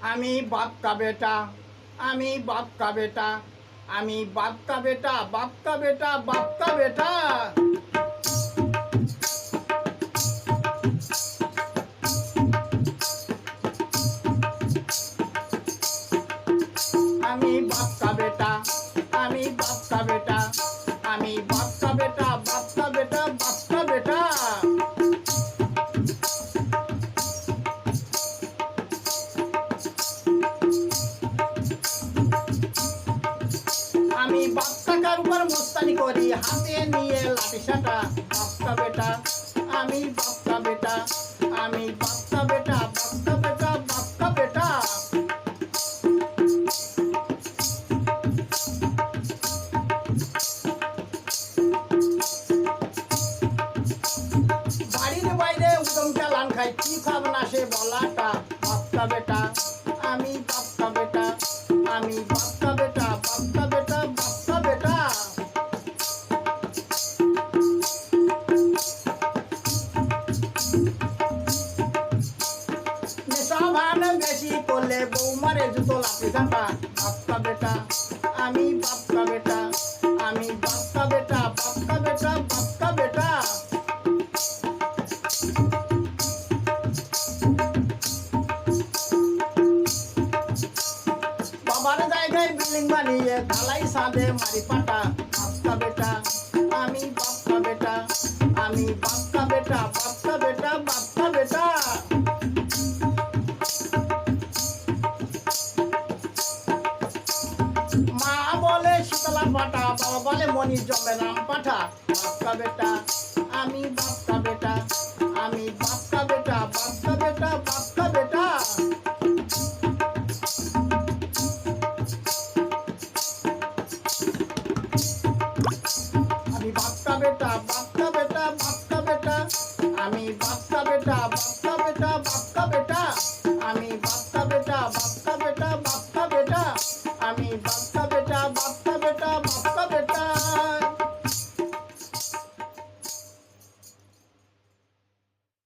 আমি बाप का बेटा, আমি बाप का बेटा, আমি बाप का बेटा, बाप का बेटा, बाप का बेटा। আমি बाप का बेटा, আমি बाप का बेटा, আমি बाप का बेटा, बाप का बेटा, बाप का बेटा। আমি বাপ কাকার উপর মস্তানি করি হাতে নিয়ে লাঠি সাটা। বাপ কা বেটা, আমি বাপ কা বেটা, আমি বাপ কা বেটা, বাপ কা বেটা, বাপ কা বেটা। বাড়ির বাইরে উদম চালান খাই কি খাব না সে বলাটা। বাপ কা বেটা, আমি বাপ কা বেটা, আমি বাপ কা বেটা, বাপ কা বেটা, বাপ কা বেটা। নেশা ভান বেশি করলে বৌমারে জুতো লাঠি ঝাঁটা। বাপ কা বেটা, আমি বাপ কা বেটা, আমি বাপ কা বেটা, বাপ কা বেটা, বাপ কা বেটা। বাবার জায়গায় বিল্ডিং বানিয়ে ঢালাই সাদে মারি পাটা। বাপ কা বেটা, আমি বাপ কা বেটা, আমি বাপ কা বেটা, বাপ কা বেটা, বাপ কা বেটা। মা বলে শীতলা পাটা, বাবা বলে মনি জমে রাম পাঠা। বাপ কা বেটা, আমি বাপ কা বেটা, আমি বাপ কা বেটা, বাপ কা বেটা, বাপ কা বেটা। আমি बाप का बेटा, बाप का बेटा, बाप का बेटा, আমি बाप का बेटा, बाप का बेटा, बाप